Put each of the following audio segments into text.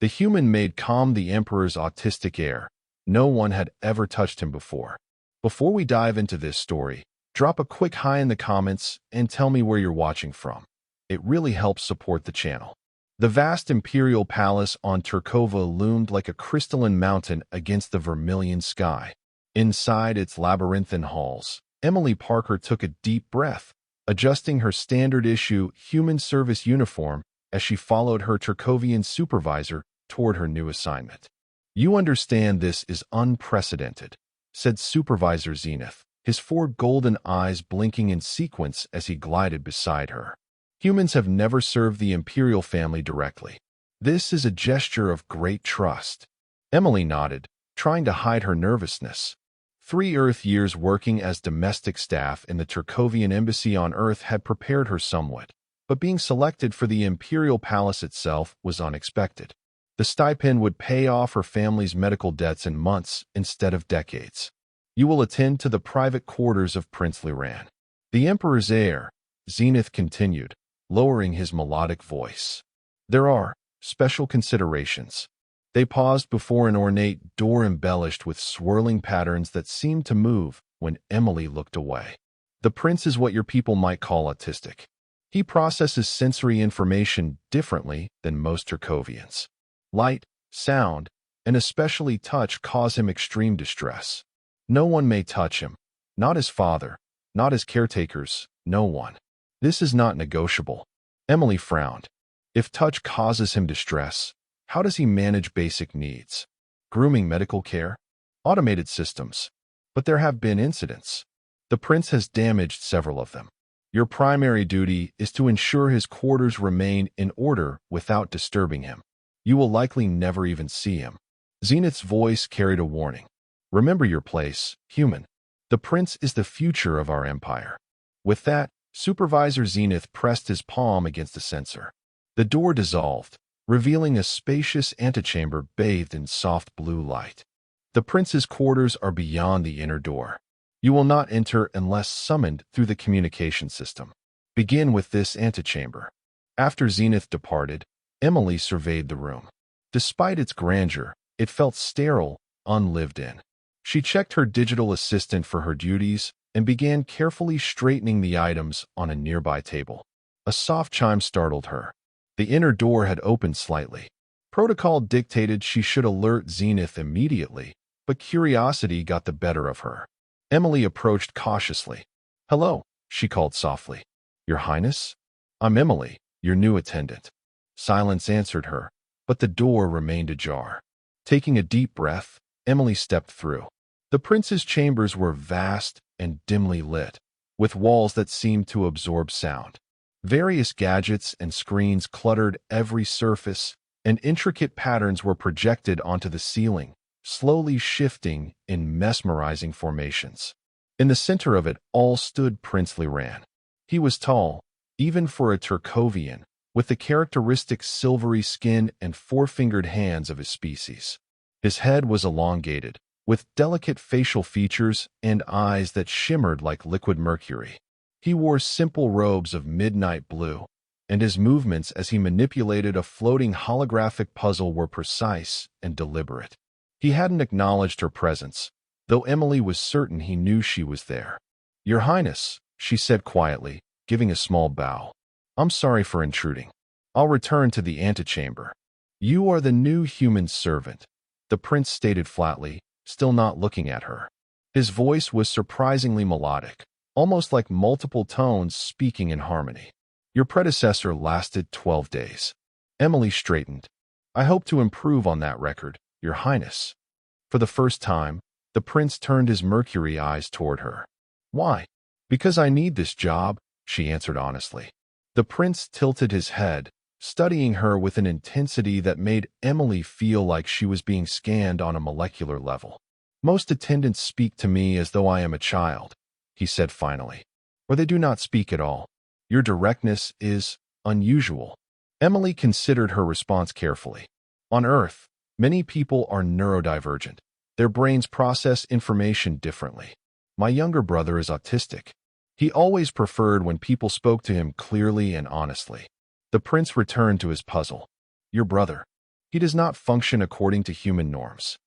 The human maid calmed the Emperor's autistic heir. No one had ever touched him before. Before we dive into this story, drop a quick hi in the comments and tell me where you're watching from. It really helps support the channel. The vast imperial palace on Turkova loomed like a crystalline mountain against the vermilion sky. Inside its labyrinthine halls, Emily Parker took a deep breath, adjusting her standard-issue human service uniform as she followed her Turkovian supervisor toward her new assignment. "You understand this is unprecedented," said Supervisor Zenith, his four golden eyes blinking in sequence as he glided beside her. "Humans have never served the imperial family directly. This is a gesture of great trust." Emily nodded, trying to hide her nervousness. 3 Earth years working as domestic staff in the Turkovian embassy on Earth had prepared her somewhat, but being selected for the imperial palace itself was unexpected. The stipend would pay off her family's medical debts in months instead of decades. "You will attend to the private quarters of Prince Liran, the Emperor's heir," Zenith continued, lowering his melodic voice. "There are special considerations." They paused before an ornate door embellished with swirling patterns that seemed to move when Emily looked away. "The prince is what your people might call autistic. He processes sensory information differently than most Turkovians. Light, sound, and especially touch cause him extreme distress. No one may touch him, not his father, not his caretakers, no one. This is not negotiable." Emily frowned. If touch causes him distress, how does he manage basic needs? Grooming, medical care, automated systems. But there have been incidents. The prince has damaged several of them. Your primary duty is to ensure his quarters remain in order without disturbing him. You will likely never even see him. Zenith's voice carried a warning. "Remember your place, human. The prince is the future of our empire." With that, Supervisor Zenith pressed his palm against the sensor. The door dissolved, revealing a spacious antechamber bathed in soft blue light. "The prince's quarters are beyond the inner door. You will not enter unless summoned through the communication system. Begin with this antechamber." After Zenith departed, Emily surveyed the room. Despite its grandeur, it felt sterile, unlived in. She checked her digital assistant for her duties and began carefully straightening the items on a nearby table. A soft chime startled her. The inner door had opened slightly. Protocol dictated she should alert Zenith immediately, but curiosity got the better of her. Emily approached cautiously. "Hello," she called softly. "Your Highness? I'm Emily, your new attendant." Silence answered her, but the door remained ajar. Taking a deep breath, Emily stepped through. The prince's chambers were vast and dimly lit, with walls that seemed to absorb sound. Various gadgets and screens cluttered every surface, and intricate patterns were projected onto the ceiling, slowly shifting in mesmerizing formations. In the center of it all stood Prince Liran. He was tall, even for a Turkovian, with the characteristic silvery skin and four-fingered hands of his species. His head was elongated, with delicate facial features and eyes that shimmered like liquid mercury. He wore simple robes of midnight blue, and his movements as he manipulated a floating holographic puzzle were precise and deliberate. He hadn't acknowledged her presence, though Emily was certain he knew she was there. "Your Highness," she said quietly, giving a small bow. "I'm sorry for intruding. I'll return to the antechamber." "You are the new human servant," the prince stated flatly, still not looking at her. His voice was surprisingly melodic, almost like multiple tones speaking in harmony. "Your predecessor lasted 12 days. Emily straightened. "I hope to improve on that record, Your Highness." For the first time, the prince turned his mercury eyes toward her. "Why?" "Because I need this job," she answered honestly. The prince tilted his head, studying her with an intensity that made Emily feel like she was being scanned on a molecular level. "Most attendants speak to me as though I am a child," he said finally, "or they do not speak at all. Your directness is unusual." Emily considered her response carefully. On Earth, many people are neurodivergent. Their brains process information differently. My younger brother is autistic. He always preferred when people spoke to him clearly and honestly. The prince returned to his puzzle. "Your brother. He does not function according to human norms.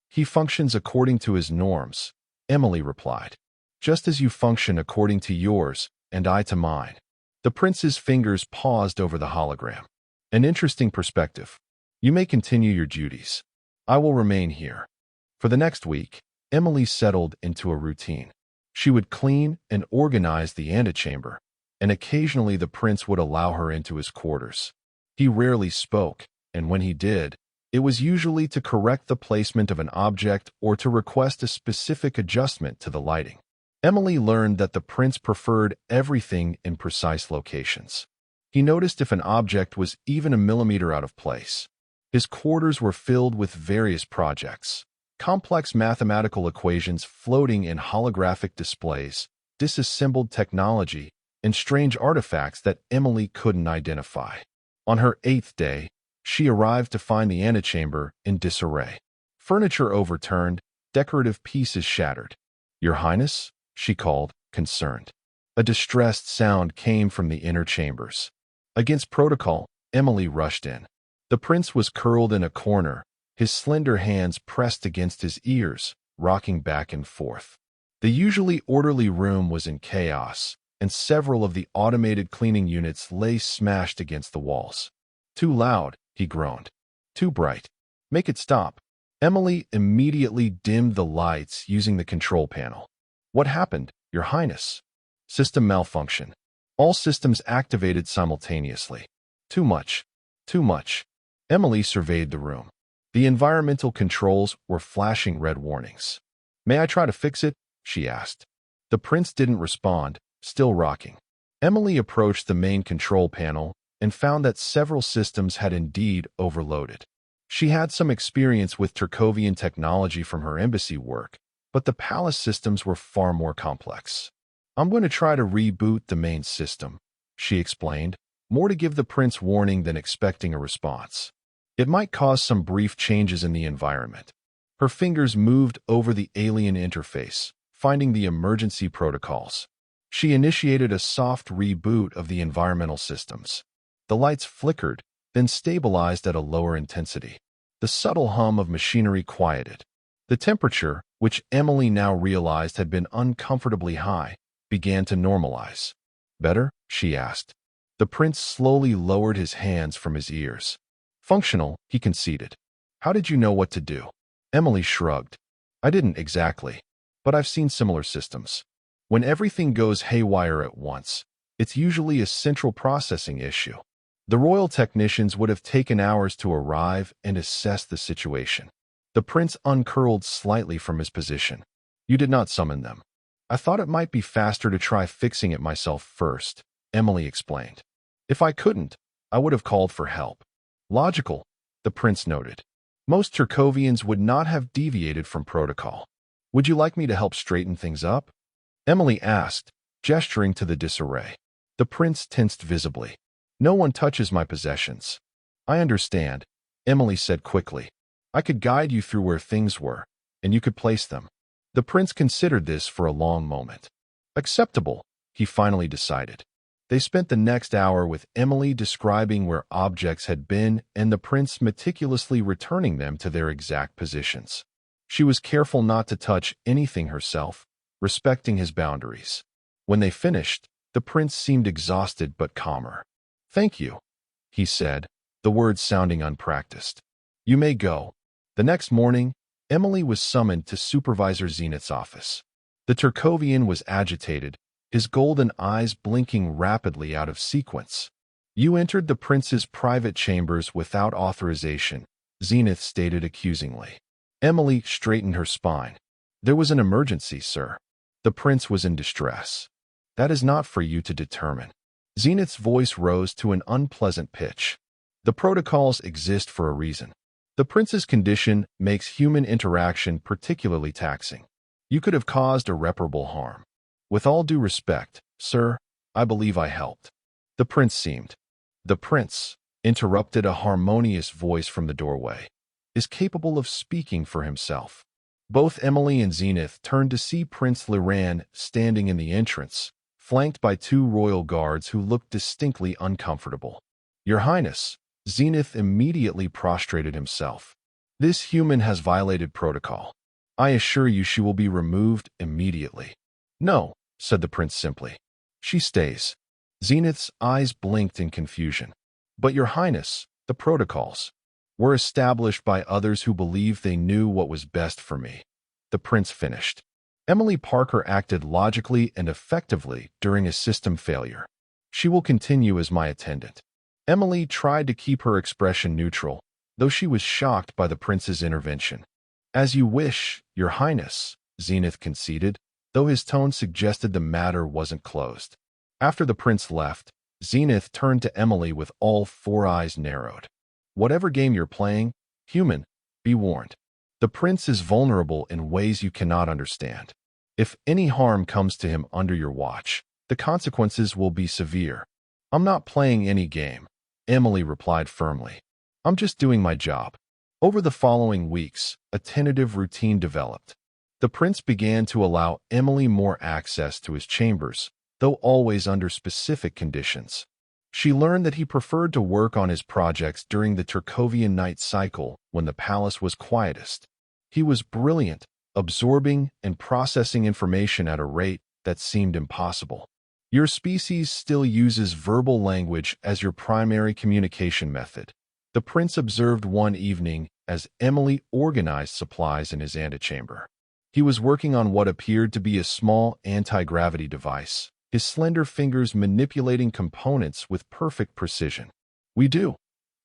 He functions according to his norms, Emily replied. Just as you function according to yours, and I to mine. The prince's fingers paused over the hologram. An interesting perspective. You may continue your duties. I will remain here. For the next week, Emily settled into a routine. She would clean and organize the antechamber, and occasionally the prince would allow her into his quarters. He rarely spoke, and when he did, it was usually to correct the placement of an object or to request a specific adjustment to the lighting. Emily learned that the prince preferred everything in precise locations. He noticed if an object was even a millimeter out of place. His quarters were filled with various projects, complex mathematical equations floating in holographic displays, disassembled technology, and strange artifacts that Emily couldn't identify. On her 8th day, she arrived to find the antechamber in disarray. Furniture overturned, decorative pieces shattered. "Your Highness?" she called, concerned. A distressed sound came from the inner chambers. Against protocol, Emily rushed in. The prince was curled in a corner, his slender hands pressed against his ears, rocking back and forth. The usually orderly room was in chaos, and several of the automated cleaning units lay smashed against the walls. "Too loud," he groaned. "Too bright. Make it stop." Emily immediately dimmed the lights using the control panel. "What happened, Your Highness?" "System malfunction. All systems activated simultaneously." "Too much. Too much." Emily surveyed the room. The environmental controls were flashing red warnings. "May I try to fix it?" she asked. The prince didn't respond, still rocking. Emily approached the main control panel and found that several systems had indeed overloaded. She had some experience with Turkovian technology from her embassy work, but the palace systems were far more complex. "I'm going to try to reboot the main system," she explained, more to give the prince warning than expecting a response. It might cause some brief changes in the environment. Her fingers moved over the alien interface, finding the emergency protocols. She initiated a soft reboot of the environmental systems. The lights flickered, then stabilized at a lower intensity. The subtle hum of machinery quieted. The temperature, which Emily now realized had been uncomfortably high, began to normalize. "Better?" she asked. The prince slowly lowered his hands from his ears. "Functional," he conceded. "How did you know what to do?" Emily shrugged. "I didn't exactly, but I've seen similar systems. When everything goes haywire at once, it's usually a central processing issue. The royal technicians would have taken hours to arrive and assess the situation." The prince uncurled slightly from his position. "You did not summon them." "I thought it might be faster to try fixing it myself first," Emily explained. "If I couldn't, I would have called for help." "Logical," the prince noted. "Most Turkovians would not have deviated from protocol." "Would you like me to help straighten things up?" Emily asked, gesturing to the disarray. The prince tensed visibly. "No one touches my possessions." "I understand," Emily said quickly. "I could guide you through where things were, and you could place them." The prince considered this for a long moment. "Acceptable," he finally decided. They spent the next hour with Emily describing where objects had been and the prince meticulously returning them to their exact positions. She was careful not to touch anything herself, respecting his boundaries. When they finished, the prince seemed exhausted but calmer. "Thank you," he said, the words sounding unpracticed. "You may go." The next morning, Emily was summoned to Supervisor Zenith's office. The Turkovian was agitated, his golden eyes blinking rapidly out of sequence. "You entered the prince's private chambers without authorization," Zenith stated accusingly. Emily straightened her spine. "There was an emergency, sir." The prince was in distress. "That is not for you to determine." Zenith's voice rose to an unpleasant pitch. "The protocols exist for a reason. The prince's condition makes human interaction particularly taxing. You could have caused irreparable harm. With all due respect, sir, I believe I helped." The prince seemed. "The prince," interrupted a harmonious voice from the doorway, "is capable of speaking for himself." Both Emily and Zenith turned to see Prince Liran standing in the entrance, flanked by two royal guards who looked distinctly uncomfortable. "Your Highness," Zenith immediately prostrated himself. This human has violated protocol. I assure you she will be removed immediately. No, said the prince simply. She stays. Zenith's eyes blinked in confusion. But your highness, the protocols were established by others who believed they knew what was best for me. The prince finished. Emily Parker acted logically and effectively during a system failure. She will continue as my attendant. Emily tried to keep her expression neutral, though she was shocked by the prince's intervention. As you wish, your highness, Zenith conceded, though his tone suggested the matter wasn't closed. After the prince left, Zenith turned to Emily with all four eyes narrowed. Whatever game you're playing, human, be warned. The prince is vulnerable in ways you cannot understand. If any harm comes to him under your watch, the consequences will be severe. I'm not playing any game, Emily replied firmly. I'm just doing my job. Over the following weeks, a tentative routine developed. The prince began to allow Emily more access to his chambers, though always under specific conditions. She learned that he preferred to work on his projects during the Turkovian night cycle when the palace was quietest. He was brilliant, absorbing and processing information at a rate that seemed impossible. Your species still uses verbal language as your primary communication method, the prince observed one evening as Emily organized supplies in his antechamber. He was working on what appeared to be a small anti-gravity device, his slender fingers manipulating components with perfect precision. We do,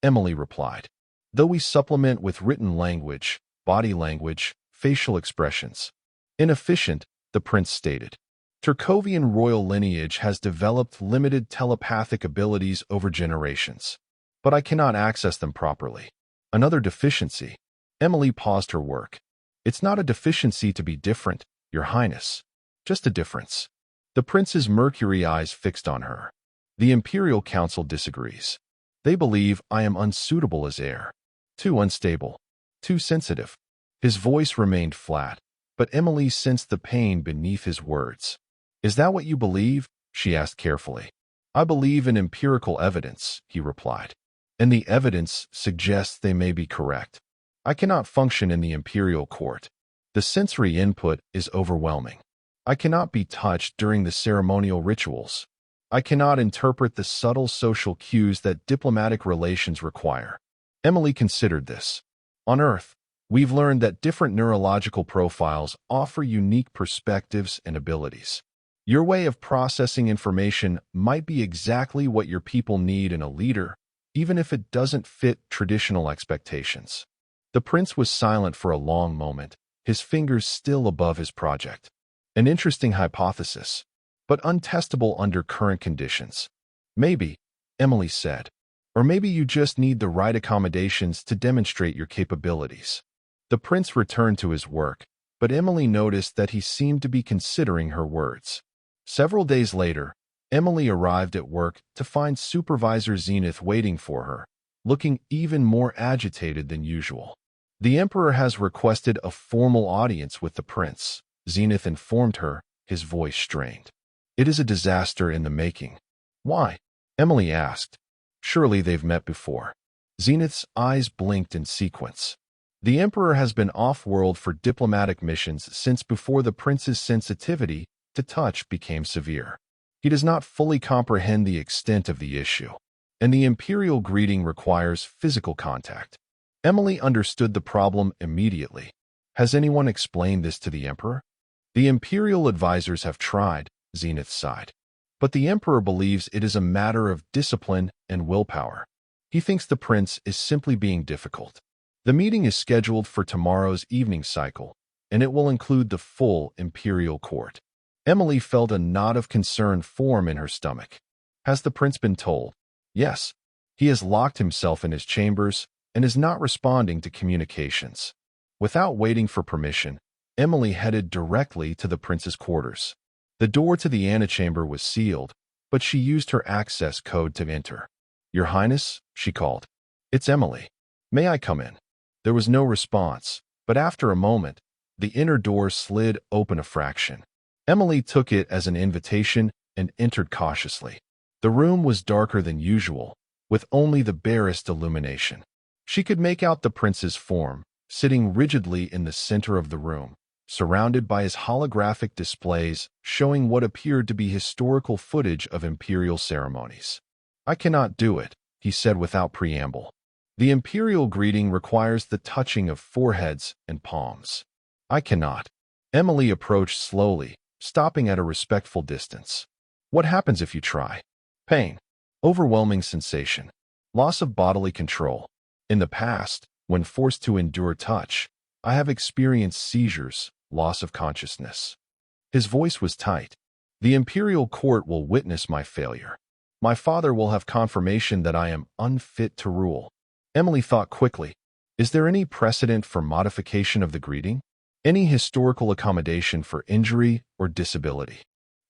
Emily replied. Though we supplement with written language, body language, facial expressions. Inefficient, the prince stated. Turkovian royal lineage has developed limited telepathic abilities over generations, but I cannot access them properly. Another deficiency. Emily paused her work. It's not a deficiency to be different, your highness. Just a difference. The prince's mercury eyes fixed on her. The Imperial Council disagrees. They believe I am unsuitable as heir. Too unstable. Too sensitive. His voice remained flat, but Emily sensed the pain beneath his words. Is that what you believe? She asked carefully. I believe in empirical evidence, he replied. And the evidence suggests they may be correct. I cannot function in the imperial court. The sensory input is overwhelming. I cannot be touched during the ceremonial rituals. I cannot interpret the subtle social cues that diplomatic relations require. Emily considered this. On Earth, we've learned that different neurological profiles offer unique perspectives and abilities. Your way of processing information might be exactly what your people need in a leader, even if it doesn't fit traditional expectations. The prince was silent for a long moment, his fingers still above his project. An interesting hypothesis, but untestable under current conditions. Maybe, Emily said, or maybe you just need the right accommodations to demonstrate your capabilities. The prince returned to his work, but Emily noticed that he seemed to be considering her words. Several days later, Emily arrived at work to find Supervisor Zenith waiting for her, looking even more agitated than usual. The Emperor has requested a formal audience with the prince, Zenith informed her, his voice strained. It is a disaster in the making. Why? Emily asked. Surely they've met before. Zenith's eyes blinked in sequence. The Emperor has been off-world for diplomatic missions since before the prince's sensitivity to touch became severe. He does not fully comprehend the extent of the issue, and the imperial greeting requires physical contact. Emily understood the problem immediately. Has anyone explained this to the Emperor? The imperial advisors have tried, Zenith sighed. But the Emperor believes it is a matter of discipline and willpower. He thinks the prince is simply being difficult. The meeting is scheduled for tomorrow's evening cycle, and it will include the full imperial court. Emily felt a knot of concern form in her stomach. Has the prince been told? Yes. He has locked himself in his chambers and is not responding to communications. Without waiting for permission, Emily headed directly to the prince's quarters. The door to the antechamber was sealed, but she used her access code to enter. Your Highness, she called. It's Emily. May I come in? There was no response, but after a moment, the inner door slid open a fraction. Emily took it as an invitation and entered cautiously. The room was darker than usual, with only the barest illumination. She could make out the prince's form, sitting rigidly in the center of the room, surrounded by his holographic displays showing what appeared to be historical footage of imperial ceremonies. "I cannot do it," he said without preamble. "The imperial greeting requires the touching of foreheads and palms. I cannot." Emily approached slowly, stopping at a respectful distance. "What happens if you try?" "Pain. Overwhelming sensation. Loss of bodily control. In the past, when forced to endure touch, I have experienced seizures, loss of consciousness." His voice was tight. "The imperial court will witness my failure. My father will have confirmation that I am unfit to rule." Emily thought quickly. Is there any precedent for modification of the greeting? Any historical accommodation for injury or disability?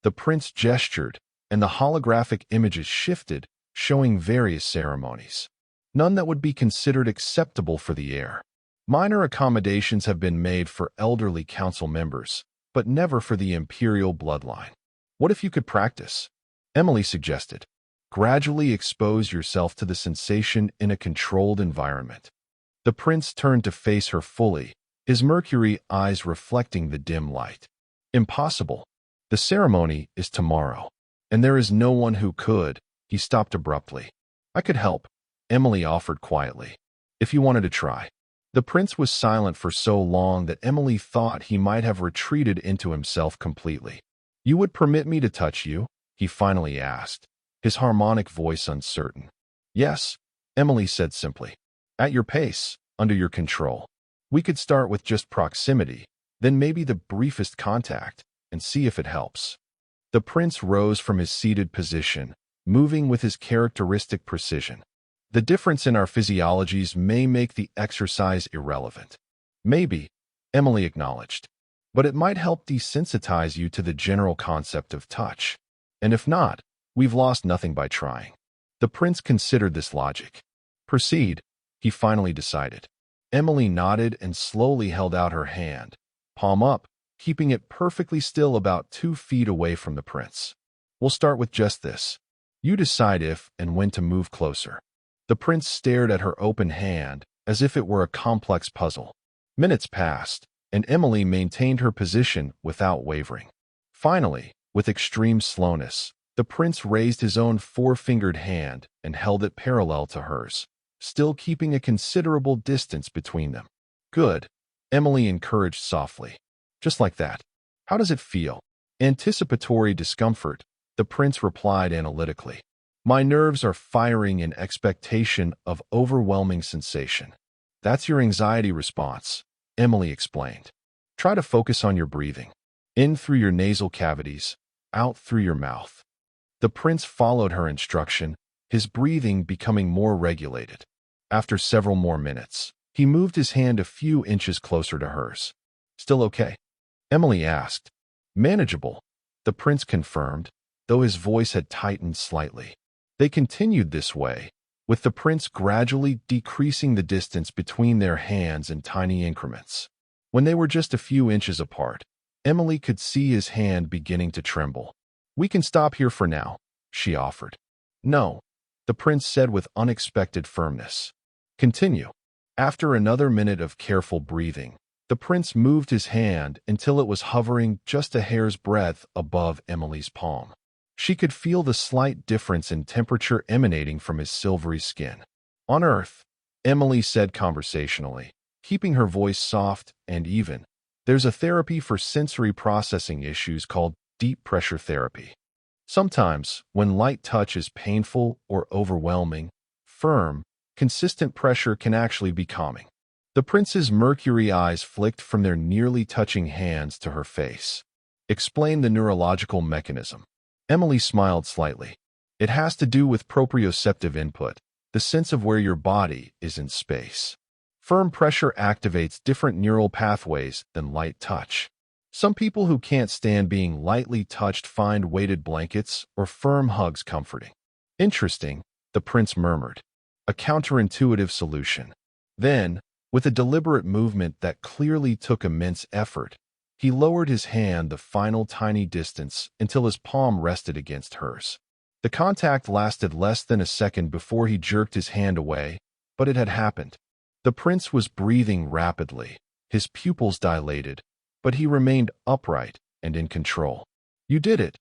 The prince gestured, and the holographic images shifted, showing various ceremonies. None that would be considered acceptable for the heir. Minor accommodations have been made for elderly council members, but never for the imperial bloodline. "What if you could practice?" Emily suggested. "Gradually expose yourself to the sensation in a controlled environment." The prince turned to face her fully, his mercury eyes reflecting the dim light. "Impossible. The ceremony is tomorrow, and there is no one who could." He stopped abruptly. "I could help," Emily offered quietly, "if you wanted to try." The prince was silent for so long that Emily thought he might have retreated into himself completely. "You would permit me to touch you?" he finally asked, his harmonic voice uncertain. "Yes," Emily said simply. "At your pace, under your control. We could start with just proximity, then maybe the briefest contact, and see if it helps." The prince rose from his seated position, moving with his characteristic precision. "The difference in our physiologies may make the exercise irrelevant." "Maybe," Emily acknowledged. "But it might help desensitize you to the general concept of touch. And if not, we've lost nothing by trying." The prince considered this logic. "Proceed," he finally decided. Emily nodded and slowly held out her hand, palm up, keeping it perfectly still about 2 feet away from the prince. "We'll start with just this. You decide if and when to move closer." The prince stared at her open hand as if it were a complex puzzle. Minutes passed, and Emily maintained her position without wavering. Finally, with extreme slowness, the prince raised his own 4-fingered hand and held it parallel to hers, still keeping a considerable distance between them. "Good," Emily encouraged softly. "Just like that. How does it feel?" "Anticipatory discomfort," the prince replied analytically. "My nerves are firing in expectation of overwhelming sensation." "That's your anxiety response," Emily explained. "Try to focus on your breathing. In through your nasal cavities, out through your mouth." The prince followed her instruction, his breathing becoming more regulated. After several more minutes, he moved his hand a few inches closer to hers. "Still okay?" Emily asked. "Manageable," the prince confirmed, though his voice had tightened slightly. They continued this way, with the prince gradually decreasing the distance between their hands in tiny increments. When they were just a few inches apart, Emily could see his hand beginning to tremble. "We can stop here for now," she offered. "No," the prince said with unexpected firmness. "Continue." After another minute of careful breathing, the prince moved his hand until it was hovering just a hair's breadth above Emily's palm. She could feel the slight difference in temperature emanating from his silvery skin. "On Earth," Emily said conversationally, keeping her voice soft and even, "there's a therapy for sensory processing issues called deep pressure therapy. Sometimes, when light touch is painful or overwhelming, firm, consistent pressure can actually be calming." The prince's mercury eyes flicked from their nearly touching hands to her face. "Explain the neurological mechanism." Emily smiled slightly. "It has to do with proprioceptive input, the sense of where your body is in space. Firm pressure activates different neural pathways than light touch. Some people who can't stand being lightly touched find weighted blankets or firm hugs comforting." "Interesting," the prince murmured. "A counterintuitive solution." Then, with a deliberate movement that clearly took immense effort, he lowered his hand the final tiny distance until his palm rested against hers. The contact lasted less than a second before he jerked his hand away, but it had happened. The prince was breathing rapidly, his pupils dilated, but he remained upright and in control. "You did it,"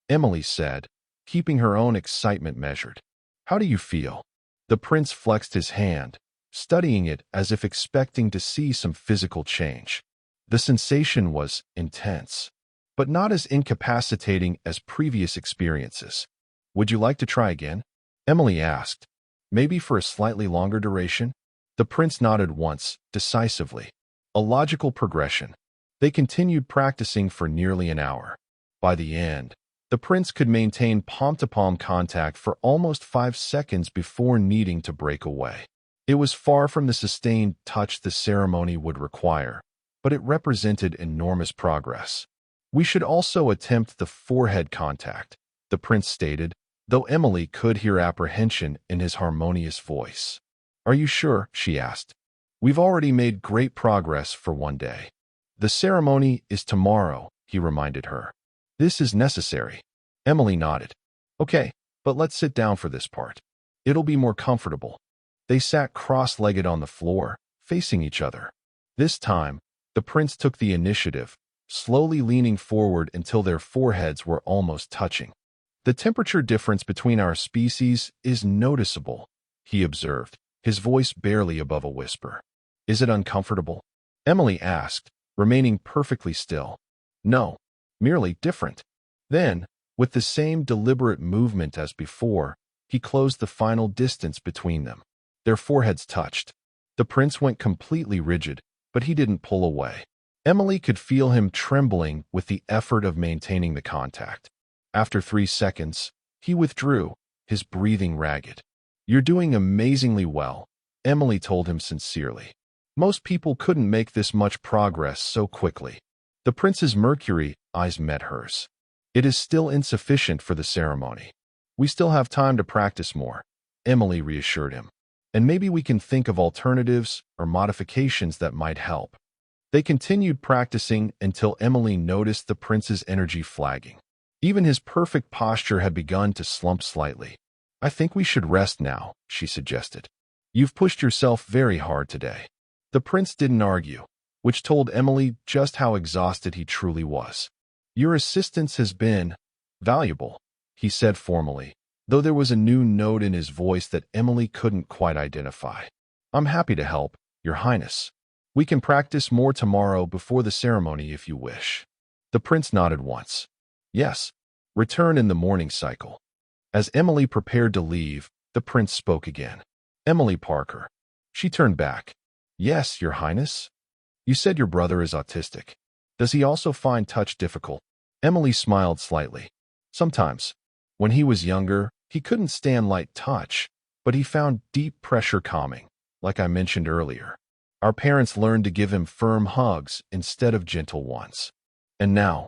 Emily said, keeping her own excitement measured. "How do you feel?" The prince flexed his hand, studying it as if expecting to see some physical change. The sensation was intense, but not as incapacitating as previous experiences. "Would you like to try again?" Emily asked. "Maybe for a slightly longer duration?" The prince nodded once, decisively. A logical progression. They continued practicing for nearly an hour. By the end, the prince could maintain palm-to-palm contact for almost 5 seconds before needing to break away. It was far from the sustained touch the ceremony would require, but it represented enormous progress. "We should also attempt the forehead contact," the prince stated, though Emily could hear apprehension in his harmonious voice. "Are you sure?" she asked. "We've already made great progress for one day." "The ceremony is tomorrow," he reminded her. "This is necessary." Emily nodded. "Okay, but let's sit down for this part. It'll be more comfortable." They sat cross-legged on the floor, facing each other. This time, the prince took the initiative, slowly leaning forward until their foreheads were almost touching. "The temperature difference between our species is noticeable," he observed, his voice barely above a whisper. "Is it uncomfortable?" Emily asked, remaining perfectly still. "No, merely different." Then, with the same deliberate movement as before, he closed the final distance between them. Their foreheads touched. The prince went completely rigid, but he didn't pull away. Emily could feel him trembling with the effort of maintaining the contact. After 3 seconds, he withdrew, his breathing ragged. "You're doing amazingly well," Emily told him sincerely. "Most people couldn't make this much progress so quickly." The prince's mercury eyes met hers. "It is still insufficient for the ceremony. We still have time to practice more," Emily reassured him. "And maybe we can think of alternatives or modifications that might help." They continued practicing until Emily noticed the prince's energy flagging. Even his perfect posture had begun to slump slightly. "I think we should rest now," she suggested. "You've pushed yourself very hard today." The prince didn't argue, which told Emily just how exhausted he truly was. "Your assistance has been valuable," he said formally, though there was a new note in his voice that Emily couldn't quite identify. "I'm happy to help, Your Highness. We can practice more tomorrow before the ceremony if you wish." The prince nodded once. "Yes, return in the morning cycle." As Emily prepared to leave, the prince spoke again. "Emily Parker." She turned back. "Yes, Your Highness." "You said your brother is autistic. Does he also find touch difficult?" Emily smiled slightly. "Sometimes. When he was younger, he couldn't stand light touch, but he found deep pressure calming, like I mentioned earlier. Our parents learned to give him firm hugs instead of gentle ones. And now,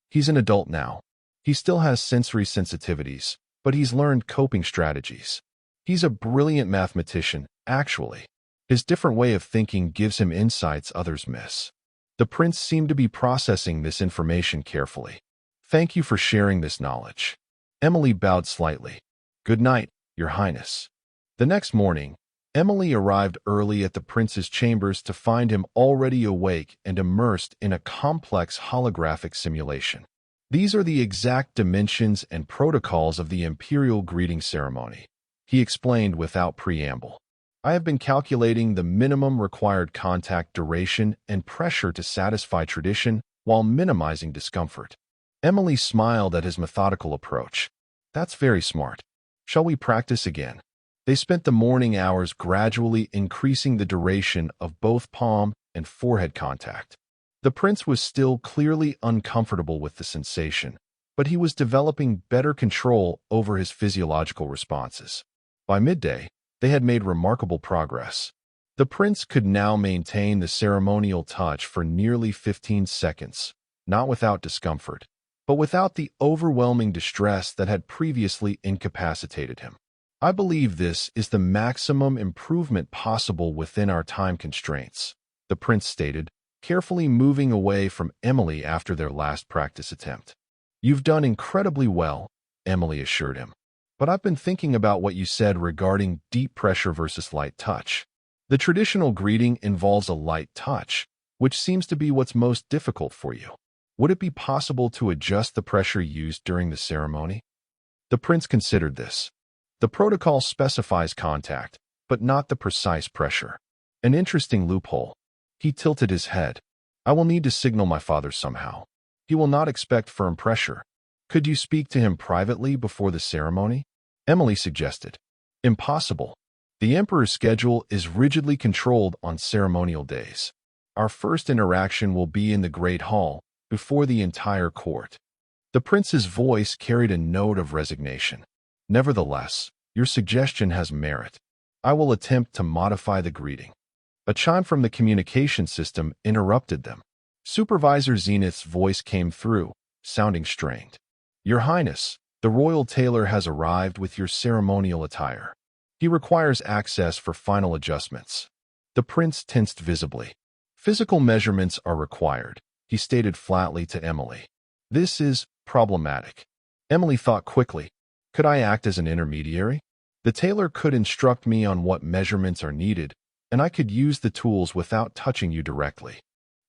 he's an adult now. He still has sensory sensitivities, but he's learned coping strategies. He's a brilliant mathematician, actually. His different way of thinking gives him insights others miss." The prince seemed to be processing this information carefully. "Thank you for sharing this knowledge." Emily bowed slightly. "Good night, Your Highness." The next morning, Emily arrived early at the prince's chambers to find him already awake and immersed in a complex holographic simulation. "These are the exact dimensions and protocols of the imperial greeting ceremony," he explained without preamble. "I have been calculating the minimum required contact duration and pressure to satisfy tradition while minimizing discomfort." Emily smiled at his methodical approach. "That's very smart. Shall we practice again?" They spent the morning hours gradually increasing the duration of both palm and forehead contact. The prince was still clearly uncomfortable with the sensation, but he was developing better control over his physiological responses. By midday, they had made remarkable progress. The prince could now maintain the ceremonial touch for nearly 15 seconds, not without discomfort, but without the overwhelming distress that had previously incapacitated him. "I believe this is the maximum improvement possible within our time constraints," the prince stated, carefully moving away from Emily after their last practice attempt. "You've done incredibly well," Emily assured him. but I've been thinking about what you said regarding deep pressure versus light touch. The traditional greeting involves a light touch, which seems to be what's most difficult for you. Would it be possible to adjust the pressure used during the ceremony? The prince considered this. The protocol specifies contact, but not the precise pressure. An interesting loophole. He tilted his head. I will need to signal my father somehow. He will not expect firm pressure. Could you speak to him privately before the ceremony? Emily suggested. Impossible. The emperor's schedule is rigidly controlled on ceremonial days. Our first interaction will be in the Great Hall, before the entire court. The prince's voice carried a note of resignation. Nevertheless, your suggestion has merit. I will attempt to modify the greeting. A chime from the communication system interrupted them. Supervisor Zenith's voice came through, sounding strained. Your Highness, the royal tailor has arrived with your ceremonial attire. He requires access for final adjustments. The prince tensed visibly. Physical measurements are required, he stated flatly to Emily. This is problematic. Emily thought quickly. Could I act as an intermediary? The tailor could instruct me on what measurements are needed, and I could use the tools without touching you directly.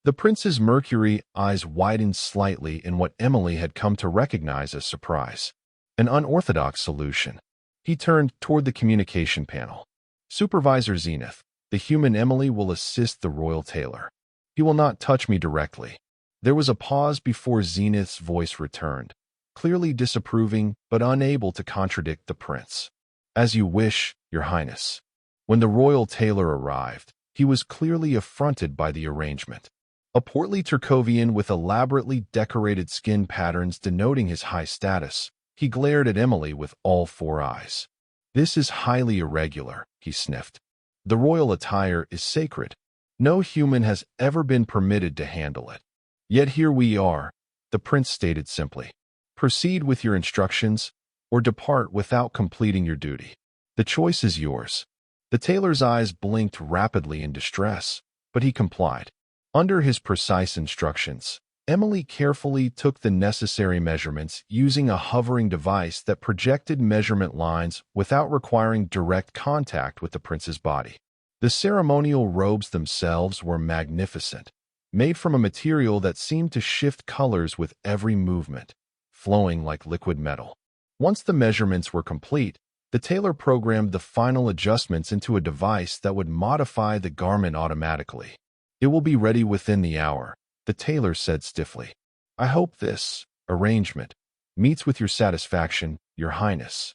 The prince's mercury eyes widened slightly in what Emily had come to recognize as surprise. An unorthodox solution. He turned toward the communication panel. Supervisor Zenith, the human Emily will assist the royal tailor. He will not touch me directly. There was a pause before Zenith's voice returned, clearly disapproving but unable to contradict the prince. As you wish, Your Highness. When the royal tailor arrived, he was clearly affronted by the arrangement. A portly Turkovian with elaborately decorated skin patterns denoting his high status, he glared at Emily with all four eyes. This is highly irregular, he sniffed. The royal attire is sacred. No human has ever been permitted to handle it. Yet here we are, the prince stated simply. Proceed with your instructions, or depart without completing your duty. The choice is yours. The tailor's eyes blinked rapidly in distress, but he complied. Under his precise instructions, Emily carefully took the necessary measurements using a hovering device that projected measurement lines without requiring direct contact with the prince's body. The ceremonial robes themselves were magnificent, made from a material that seemed to shift colors with every movement, flowing like liquid metal. Once the measurements were complete, the tailor programmed the final adjustments into a device that would modify the garment automatically. It will be ready within the hour, the tailor said stiffly. I hope this arrangement meets with your satisfaction, Your Highness.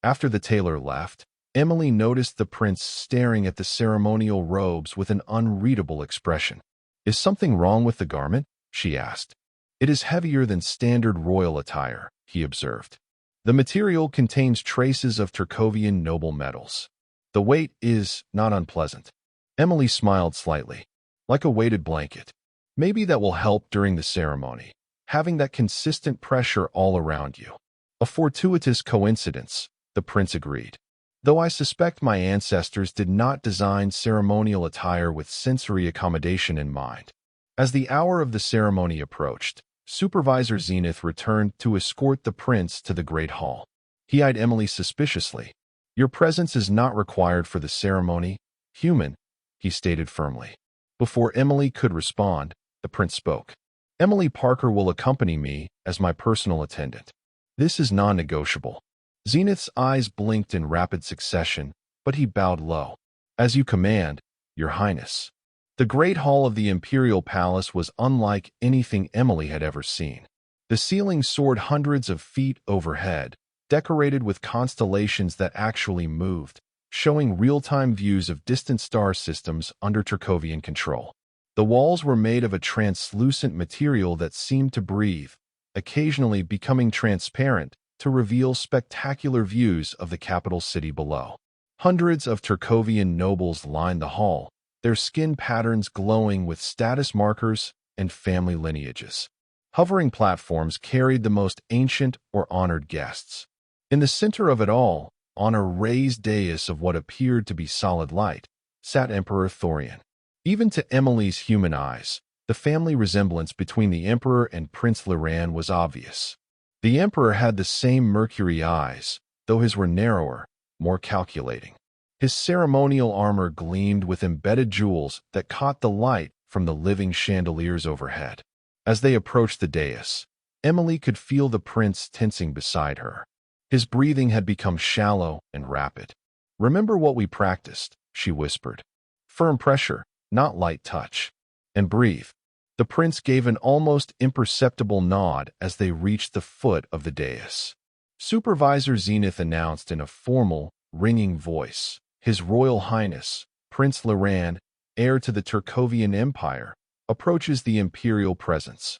After the tailor left, Emily noticed the prince staring at the ceremonial robes with an unreadable expression. Is something wrong with the garment? She asked. It is heavier than standard royal attire, he observed. The material contains traces of Turkovian noble metals. The weight is not unpleasant. Emily smiled slightly. Like a weighted blanket. Maybe that will help during the ceremony, having that consistent pressure all around you. A fortuitous coincidence, the prince agreed. Though I suspect my ancestors did not design ceremonial attire with sensory accommodation in mind. As the hour of the ceremony approached, Supervisor Zenith returned to escort the prince to the Great Hall. He eyed Emily suspiciously. Your presence is not required for the ceremony, human, he stated firmly. Before Emily could respond, the prince spoke. Emily Parker will accompany me as my personal attendant. This is non-negotiable. Zenith's eyes blinked in rapid succession, but he bowed low. As you command, Your Highness. The Great Hall of the Imperial Palace was unlike anything Emily had ever seen. The ceiling soared hundreds of feet overhead, decorated with constellations that actually moved, showing real-time views of distant star systems under Turkovian control. The walls were made of a translucent material that seemed to breathe, occasionally becoming transparent to reveal spectacular views of the capital city below. Hundreds of Turkovian nobles lined the hall, their skin patterns glowing with status markers and family lineages. Hovering platforms carried the most ancient or honored guests. In the center of it all, on a raised dais of what appeared to be solid light, sat Emperor Thorian. Even to Emily's human eyes, the family resemblance between the Emperor and Prince Liran was obvious. The Emperor had the same mercury eyes, though his were narrower, more calculating. His ceremonial armor gleamed with embedded jewels that caught the light from the living chandeliers overhead. As they approached the dais, Emily could feel the prince tensing beside her. His breathing had become shallow and rapid. "Remember what we practiced," she whispered. "Firm pressure, not light touch. And breathe." The prince gave an almost imperceptible nod as they reached the foot of the dais. Supervisor Zenith announced in a formal, ringing voice, "His Royal Highness, Prince Liran, heir to the Turkovian Empire, approaches the imperial presence."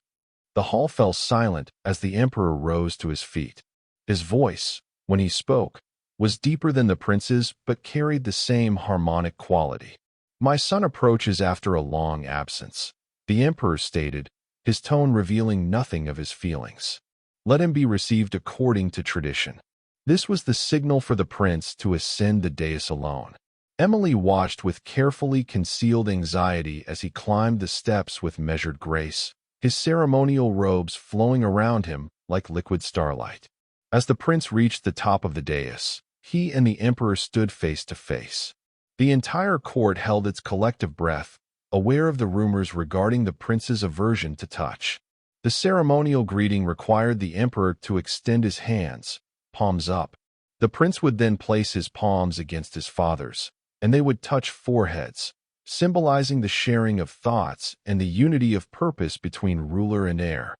The hall fell silent as the emperor rose to his feet. His voice, when he spoke, was deeper than the prince's but carried the same harmonic quality. "My son approaches after a long absence," the emperor stated, his tone revealing nothing of his feelings. "Let him be received according to tradition." This was the signal for the prince to ascend the dais alone. Emily watched with carefully concealed anxiety as he climbed the steps with measured grace, his ceremonial robes flowing around him like liquid starlight. As the prince reached the top of the dais, he and the emperor stood face to face. The entire court held its collective breath, aware of the rumors regarding the prince's aversion to touch. The ceremonial greeting required the emperor to extend his hands, palms up. The prince would then place his palms against his father's, and they would touch foreheads, symbolizing the sharing of thoughts and the unity of purpose between ruler and heir.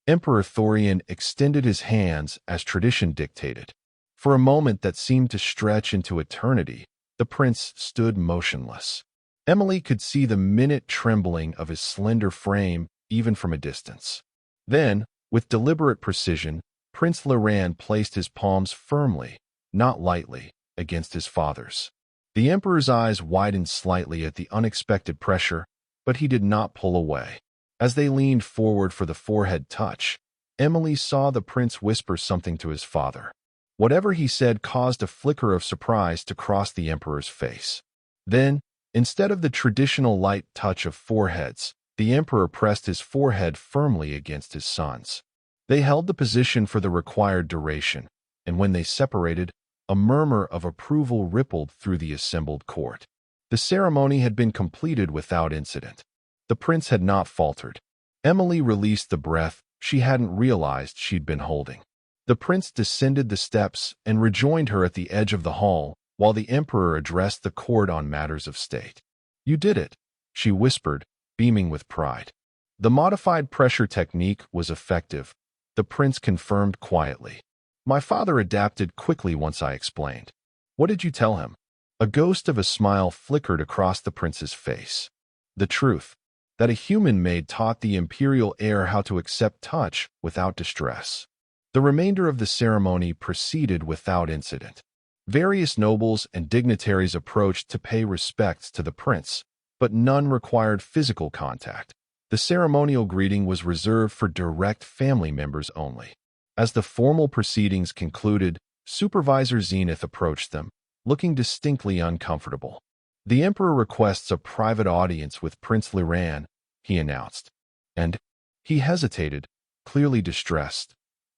Emperor Thorian extended his hands as tradition dictated. For a moment that seemed to stretch into eternity, the prince stood motionless. Emily could see the minute trembling of his slender frame even from a distance. Then, with deliberate precision, Prince Liran placed his palms firmly, not lightly, against his father's. The emperor's eyes widened slightly at the unexpected pressure, but he did not pull away. As they leaned forward for the forehead touch, Emily saw the prince whisper something to his father. Whatever he said caused a flicker of surprise to cross the emperor's face. Then, instead of the traditional light touch of foreheads, the emperor pressed his forehead firmly against his son's. They held the position for the required duration, and when they separated, a murmur of approval rippled through the assembled court. The ceremony had been completed without incident. The prince had not faltered. Emily released the breath she hadn't realized she'd been holding. The prince descended the steps and rejoined her at the edge of the hall, while the emperor addressed the court on matters of state. "You did it," she whispered, beaming with pride. "The modified pressure technique was effective," the prince confirmed quietly. "My father adapted quickly once I explained." "What did you tell him?" A ghost of a smile flickered across the prince's face. "The truth. That a human maid taught the imperial heir how to accept touch without distress." The remainder of the ceremony proceeded without incident. Various nobles and dignitaries approached to pay respects to the prince, but none required physical contact. The ceremonial greeting was reserved for direct family members only. As the formal proceedings concluded, Supervisor Zenith approached them, looking distinctly uncomfortable. "The Emperor requests a private audience with Prince Liran," he announced. And he hesitated, clearly distressed.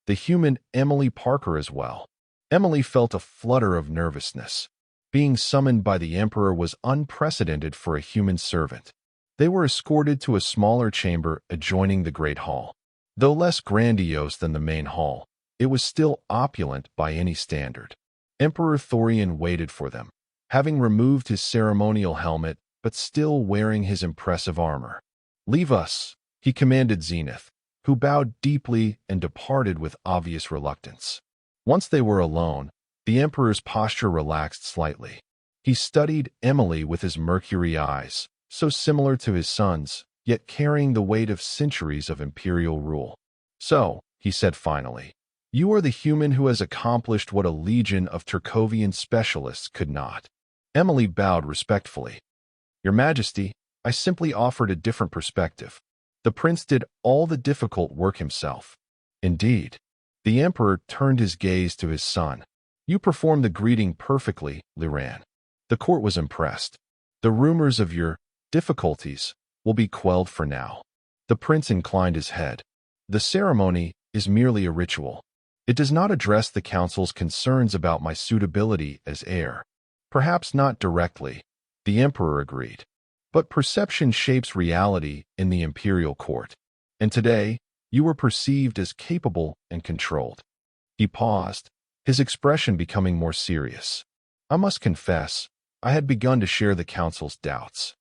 The human Emily Parker as well. Emily felt a flutter of nervousness. Being summoned by the Emperor was unprecedented for a human servant. They were escorted to a smaller chamber adjoining the Great Hall. Though less grandiose than the main hall, it was still opulent by any standard. Emperor Thorian waited for them, having removed his ceremonial helmet but still wearing his impressive armor. "Leave us," he commanded Zenith, who bowed deeply and departed with obvious reluctance. Once they were alone, the Emperor's posture relaxed slightly. He studied Emily with his mercury eyes, so similar to his son's, yet carrying the weight of centuries of imperial rule. "So," he said finally, "you are the human who has accomplished what a legion of Turkovian specialists could not." Emily bowed respectfully. "Your Majesty, I simply offered a different perspective. The prince did all the difficult work himself." "Indeed." The Emperor turned his gaze to his son. "You performed the greeting perfectly, Liran." The court was impressed. "The rumors of your difficulties will be quelled for now." The prince inclined his head. "The ceremony is merely a ritual. It does not address the Council's concerns about my suitability as heir. Perhaps not directly, the Emperor agreed. But perception shapes reality in the imperial court. And today, you were perceived as capable and controlled. He paused, his expression becoming more serious. I must confess, I had begun to share the Council's doubts.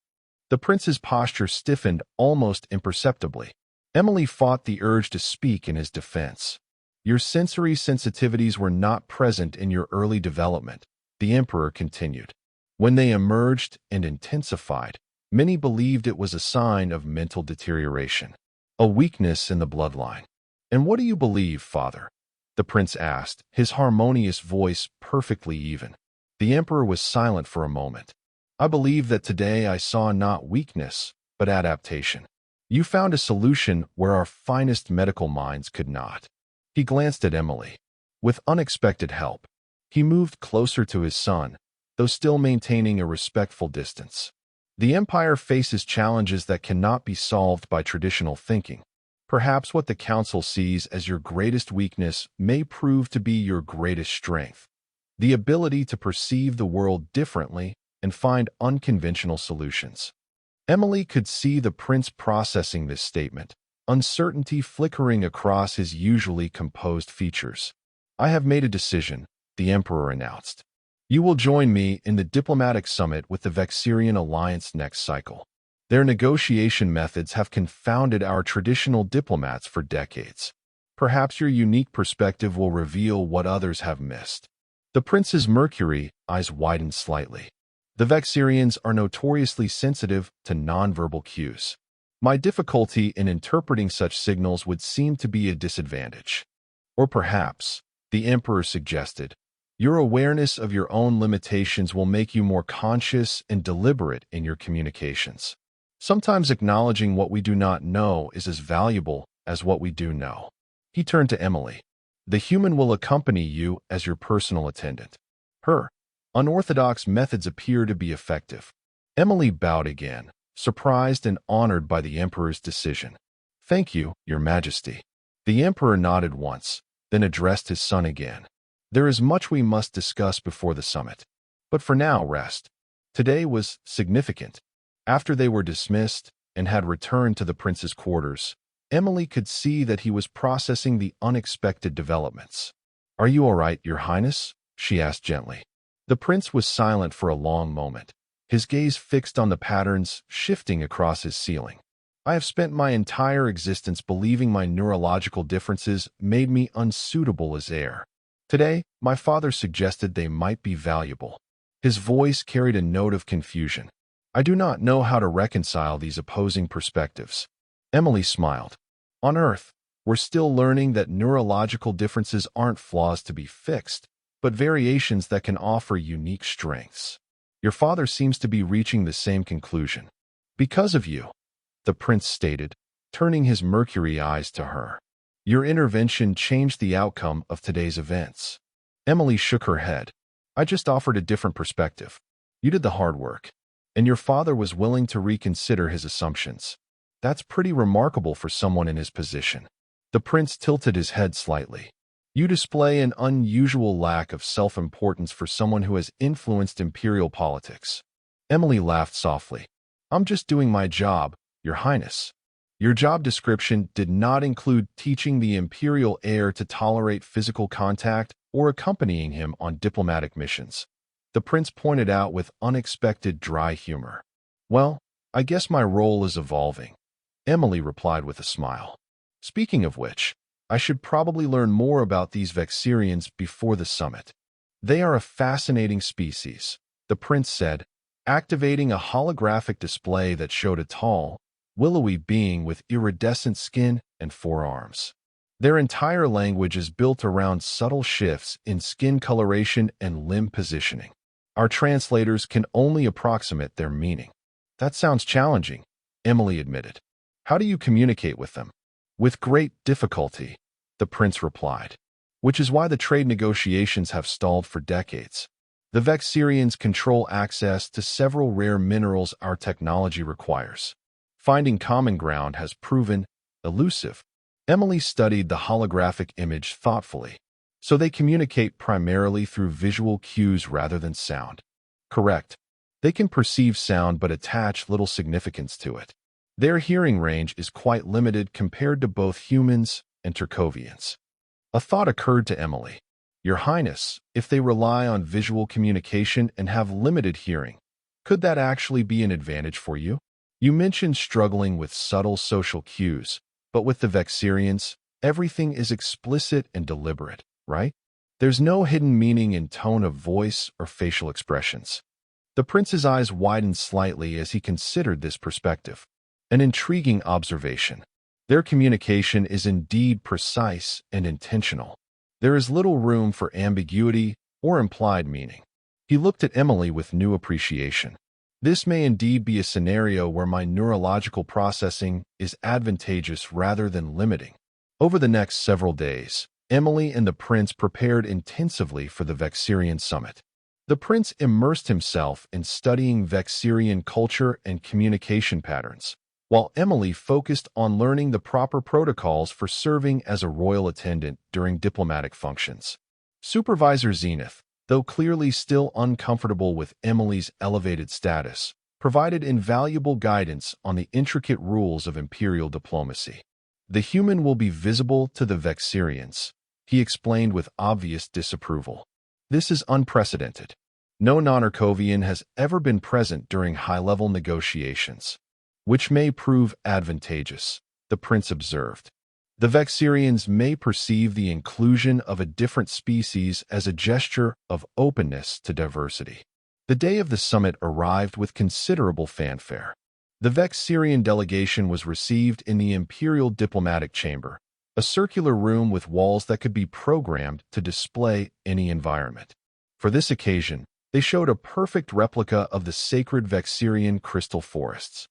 The prince's posture stiffened almost imperceptibly. Emily fought the urge to speak in his defense. Your sensory sensitivities were not present in your early development, the Emperor continued. When they emerged and intensified, many believed it was a sign of mental deterioration, a weakness in the bloodline. And what do you believe, father? The prince asked, his harmonious voice perfectly even. The Emperor was silent for a moment. I believe that today I saw not weakness, but adaptation. You found a solution where our finest medical minds could not. He glanced at Emily. With unexpected help, he moved closer to his son, though still maintaining a respectful distance. The Empire faces challenges that cannot be solved by traditional thinking. Perhaps what the Council sees as your greatest weakness may prove to be your greatest strength. The ability to perceive the world differently and find unconventional solutions. Emily could see the prince processing this statement, uncertainty flickering across his usually composed features. I have made a decision, the Emperor announced. You will join me in the diplomatic summit with the Vexirian Alliance next cycle. Their negotiation methods have confounded our traditional diplomats for decades. Perhaps your unique perspective will reveal what others have missed. The prince's Mercury eyes widened slightly. The Vexirians are notoriously sensitive to nonverbal cues. My difficulty in interpreting such signals would seem to be a disadvantage. Or perhaps, the Emperor suggested, your awareness of your own limitations will make you more conscious and deliberate in your communications. Sometimes acknowledging what we do not know is as valuable as what we do know. He turned to Emily. The human will accompany you as your personal attendant. Her unorthodox methods appear to be effective. Emily bowed again, surprised and honored by the Emperor's decision. Thank you, Your Majesty. The Emperor nodded once, then addressed his son again. There is much we must discuss before the summit. But for now, rest. Today was significant. After they were dismissed and had returned to the prince's quarters, Emily could see that he was processing the unexpected developments. Are you all right, Your Highness? She asked gently. The prince was silent for a long moment, his gaze fixed on the patterns shifting across his ceiling. I have spent my entire existence believing my neurological differences made me unsuitable as heir. Today, my father suggested they might be valuable. His voice carried a note of confusion. I do not know how to reconcile these opposing perspectives. Emily smiled. On Earth, we're still learning that neurological differences aren't flaws to be fixed, but variations that can offer unique strengths. Your father seems to be reaching the same conclusion. Because of you, the prince stated, turning his Mercury eyes to her. Your intervention changed the outcome of today's events. Emily shook her head. I just offered a different perspective. You did the hard work, and your father was willing to reconsider his assumptions. That's pretty remarkable for someone in his position. The prince tilted his head slightly. You display an unusual lack of self-importance for someone who has influenced imperial politics. Emily laughed softly. I'm just doing my job, Your Highness. Your job description did not include teaching the imperial heir to tolerate physical contact or accompanying him on diplomatic missions. The prince pointed out with unexpected dry humor. Well, I guess my role is evolving, Emily replied with a smile. Speaking of which, I should probably learn more about these Vexirians before the summit. They are a fascinating species, the prince said, activating a holographic display that showed a tall, willowy being with iridescent skin and 4 arms. Their entire language is built around subtle shifts in skin coloration and limb positioning. Our translators can only approximate their meaning. That sounds challenging, Emily admitted. How do you communicate with them? With great difficulty, the prince replied, which is why the trade negotiations have stalled for decades. The Vexirians control access to several rare minerals our technology requires. Finding common ground has proven elusive. Emily studied the holographic image thoughtfully. So they communicate primarily through visual cues rather than sound. Correct. They can perceive sound but attach little significance to it. Their hearing range is quite limited compared to both humans and Turkovians. A thought occurred to Emily. Your Highness, if they rely on visual communication and have limited hearing, could that actually be an advantage for you? You mentioned struggling with subtle social cues, but with the Vexirians, everything is explicit and deliberate, right? There's no hidden meaning in tone of voice or facial expressions. The prince's eyes widened slightly as he considered this perspective. An intriguing observation. Their communication is indeed precise and intentional. There is little room for ambiguity or implied meaning. He looked at Emily with new appreciation. This may indeed be a scenario where my neurological processing is advantageous rather than limiting. Over the next several days, Emily and the prince prepared intensively for the Vexirian summit. The prince immersed himself in studying Vexirian culture and communication patterns, while Emily focused on learning the proper protocols for serving as a royal attendant during diplomatic functions. Supervisor Zenith, though clearly still uncomfortable with Emily's elevated status, provided invaluable guidance on the intricate rules of imperial diplomacy. The human will be visible to the Vexirians, he explained with obvious disapproval. This is unprecedented. No non-Urkovian has ever been present during high-level negotiations, which may prove advantageous, the prince observed. The Vexirians may perceive the inclusion of a different species as a gesture of openness to diversity. The day of the summit arrived with considerable fanfare. The Vexirian delegation was received in the Imperial Diplomatic Chamber, a circular room with walls that could be programmed to display any environment. For this occasion, they showed a perfect replica of the sacred Vexirian crystal forests.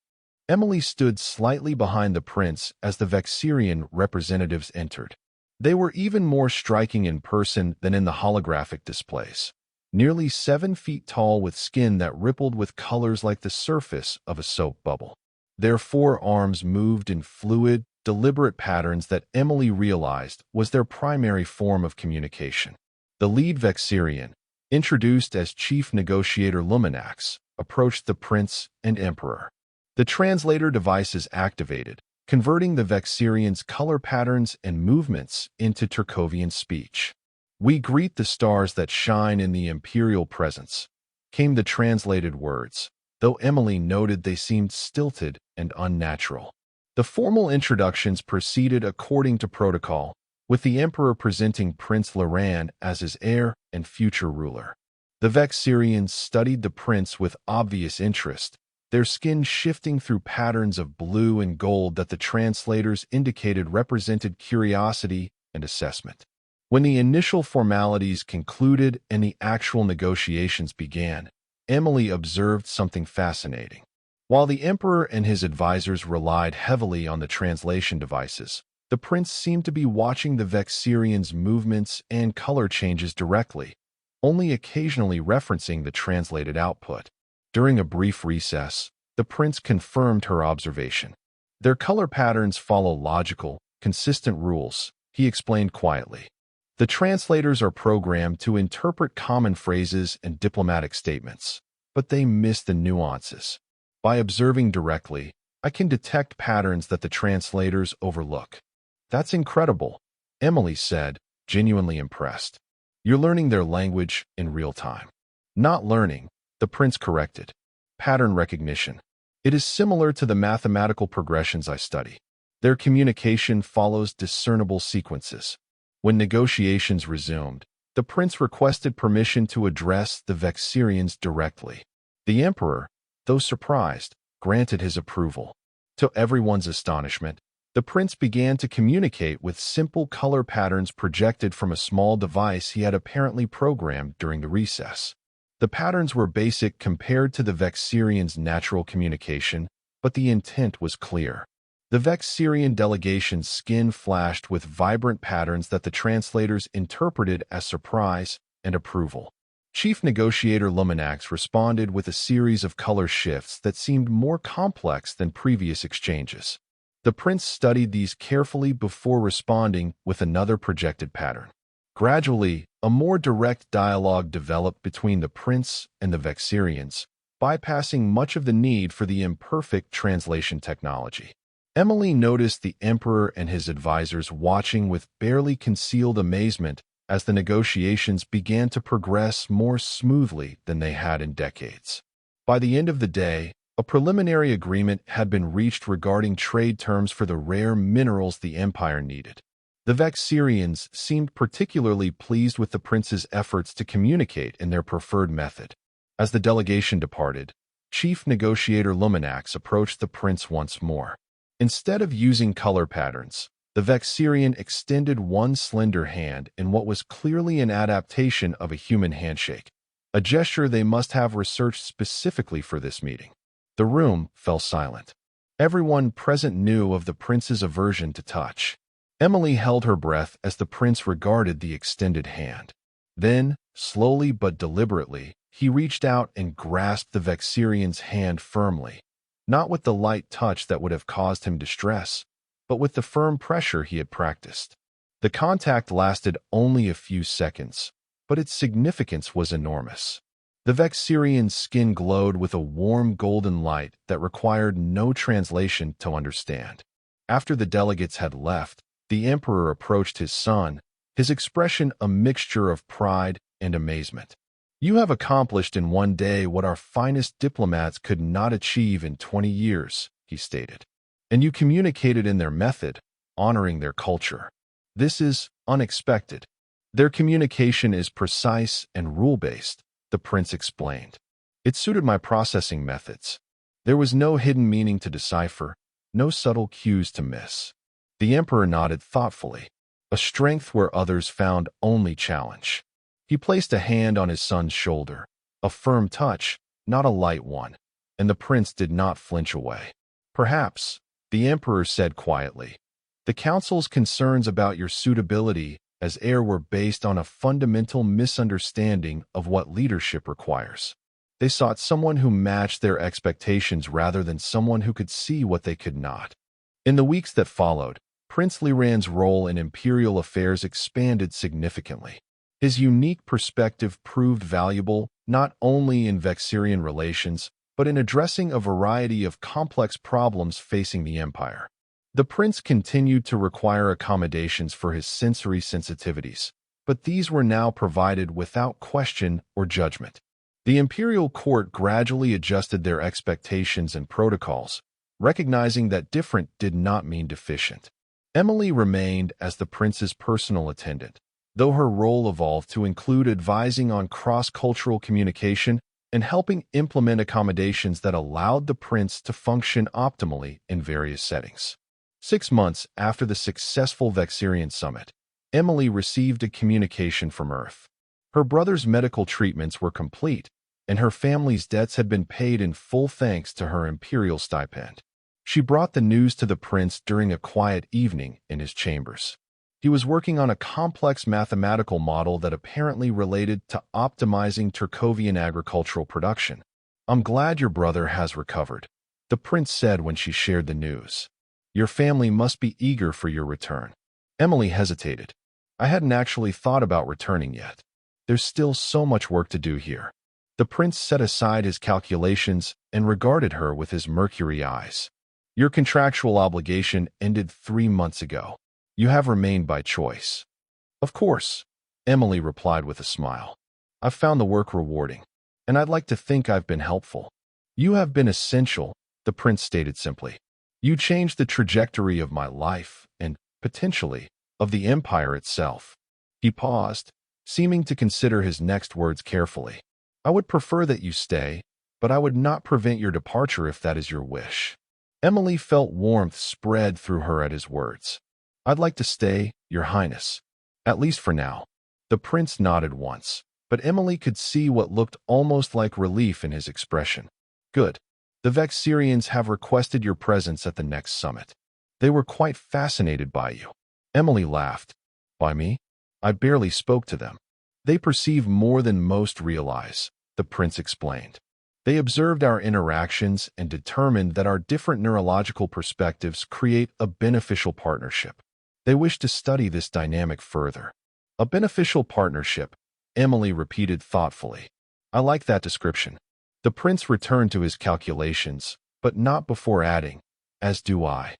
Emily stood slightly behind the prince as the Vexirian representatives entered. They were even more striking in person than in the holographic displays. Nearly 7 feet tall with skin that rippled with colors like the surface of a soap bubble. Their forearms moved in fluid, deliberate patterns that Emily realized was their primary form of communication. The lead Vexirian, introduced as Chief Negotiator Luminax, approached the prince and emperor. The translator device is activated, converting the Vexirian's color patterns and movements into Turkovian speech. We greet the stars that shine in the imperial presence, came the translated words, though Emily noted they seemed stilted and unnatural. The formal introductions proceeded according to protocol, with the emperor presenting Prince Loran as his heir and future ruler. The Vexirians studied the prince with obvious interest, their skin shifting through patterns of blue and gold that the translators indicated represented curiosity and assessment. When the initial formalities concluded and the actual negotiations began, Emily observed something fascinating. While the emperor and his advisors relied heavily on the translation devices, the prince seemed to be watching the Vexirians' movements and color changes directly, only occasionally referencing the translated output. During a brief recess, the prince confirmed her observation. Their color patterns follow logical, consistent rules, he explained quietly. The translators are programmed to interpret common phrases and diplomatic statements, but they miss the nuances. By observing directly, I can detect patterns that the translators overlook. That's incredible, Emily said, genuinely impressed. You're learning their language in real time. Not learning, the prince corrected. Pattern recognition. It is similar to the mathematical progressions I study. Their communication follows discernible sequences. When negotiations resumed, the prince requested permission to address the Vexirians directly. The emperor, though surprised, granted his approval. To everyone's astonishment, the prince began to communicate with simple color patterns projected from a small device he had apparently programmed during the recess. The patterns were basic compared to the Vexirians' natural communication, but the intent was clear. The Vexirian delegation's skin flashed with vibrant patterns that the translators interpreted as surprise and approval. Chief Negotiator Luminax responded with a series of color shifts that seemed more complex than previous exchanges. The prince studied these carefully before responding with another projected pattern. Gradually, a more direct dialogue developed between the prince and the Vexirians, bypassing much of the need for the imperfect translation technology. Emily noticed the emperor and his advisors watching with barely concealed amazement as the negotiations began to progress more smoothly than they had in decades. By the end of the day, a preliminary agreement had been reached regarding trade terms for the rare minerals the empire needed. The Vexirians seemed particularly pleased with the prince's efforts to communicate in their preferred method. As the delegation departed, Chief Negotiator Luminax approached the prince once more. Instead of using color patterns, the Vexirian extended one slender hand in what was clearly an adaptation of a human handshake, a gesture they must have researched specifically for this meeting. The room fell silent. Everyone present knew of the prince's aversion to touch. Emily held her breath as the prince regarded the extended hand. Then, slowly but deliberately, he reached out and grasped the Vexirian's hand firmly, not with the light touch that would have caused him distress, but with the firm pressure he had practiced. The contact lasted only a few seconds, but its significance was enormous. The Vexirian's skin glowed with a warm golden light that required no translation to understand. After the delegates had left, the emperor approached his son, his expression a mixture of pride and amazement. "You have accomplished in one day what our finest diplomats could not achieve in 20 years, he stated. "And you communicated in their method, honoring their culture. This is unexpected. Their communication is precise and rule-based," the prince explained. "It suited my processing methods. There was no hidden meaning to decipher, no subtle cues to miss." The emperor nodded thoughtfully, a strength where others found only challenge. He placed a hand on his son's shoulder, a firm touch, not a light one, and the prince did not flinch away. "Perhaps," the emperor said quietly, "the council's concerns about your suitability as heir were based on a fundamental misunderstanding of what leadership requires. They sought someone who matched their expectations rather than someone who could see what they could not." In the weeks that followed, Prince Liran's role in imperial affairs expanded significantly. His unique perspective proved valuable not only in Vexirian relations, but in addressing a variety of complex problems facing the empire. The prince continued to require accommodations for his sensory sensitivities, but these were now provided without question or judgment. The imperial court gradually adjusted their expectations and protocols, recognizing that different did not mean deficient. Emily remained as the prince's personal attendant, though her role evolved to include advising on cross-cultural communication and helping implement accommodations that allowed the prince to function optimally in various settings. 6 months after the successful Vexirian summit, Emily received a communication from Earth. Her brother's medical treatments were complete, and her family's debts had been paid in full thanks to her imperial stipend. She brought the news to the prince during a quiet evening in his chambers. He was working on a complex mathematical model that apparently related to optimizing Turkovian agricultural production. "I'm glad your brother has recovered," the prince said when she shared the news. "Your family must be eager for your return." Emily hesitated. "I hadn't actually thought about returning yet. There's still so much work to do here." The prince set aside his calculations and regarded her with his mercury eyes. "Your contractual obligation ended 3 months ago. You have remained by choice." "Of course," Emily replied with a smile. "I've found the work rewarding, and I'd like to think I've been helpful." "You have been essential," the prince stated simply. "You changed the trajectory of my life and, potentially, of the empire itself." He paused, seeming to consider his next words carefully. "I would prefer that you stay, but I would not prevent your departure if that is your wish." Emily felt warmth spread through her at his words. "I'd like to stay, Your Highness. At least for now." The prince nodded once, but Emily could see what looked almost like relief in his expression. "Good. The Vexirians have requested your presence at the next summit. They were quite fascinated by you." Emily laughed. "By me? I barely spoke to them." "They perceive more than most realize," the prince explained. "They observed our interactions and determined that our different neurological perspectives create a beneficial partnership. They wish to study this dynamic further." A beneficial partnership, Emily repeated thoughtfully. I like that description. The prince returned to his calculations, but not before adding, as do I.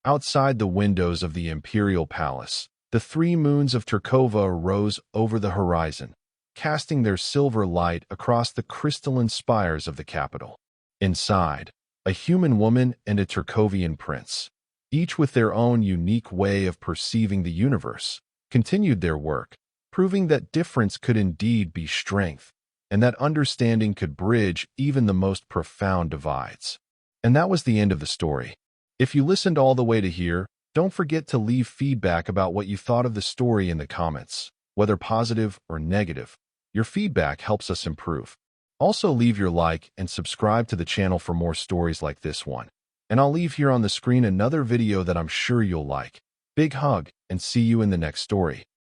Outside the windows of the imperial palace, the three moons of Turkova rose over the horizon, casting their silver light across the crystalline spires of the capital. Inside, a human woman and a Turkovian prince, each with their own unique way of perceiving the universe, continued their work, proving that difference could indeed be strength, and that understanding could bridge even the most profound divides. And that was the end of the story. If you listened all the way to here, don't forget to leave feedback about what you thought of the story in the comments, whether positive or negative. Your feedback helps us improve. Also, leave your like and subscribe to the channel for more stories like this one. And I'll leave here on the screen another video that I'm sure you'll like. Big hug, and see you in the next story.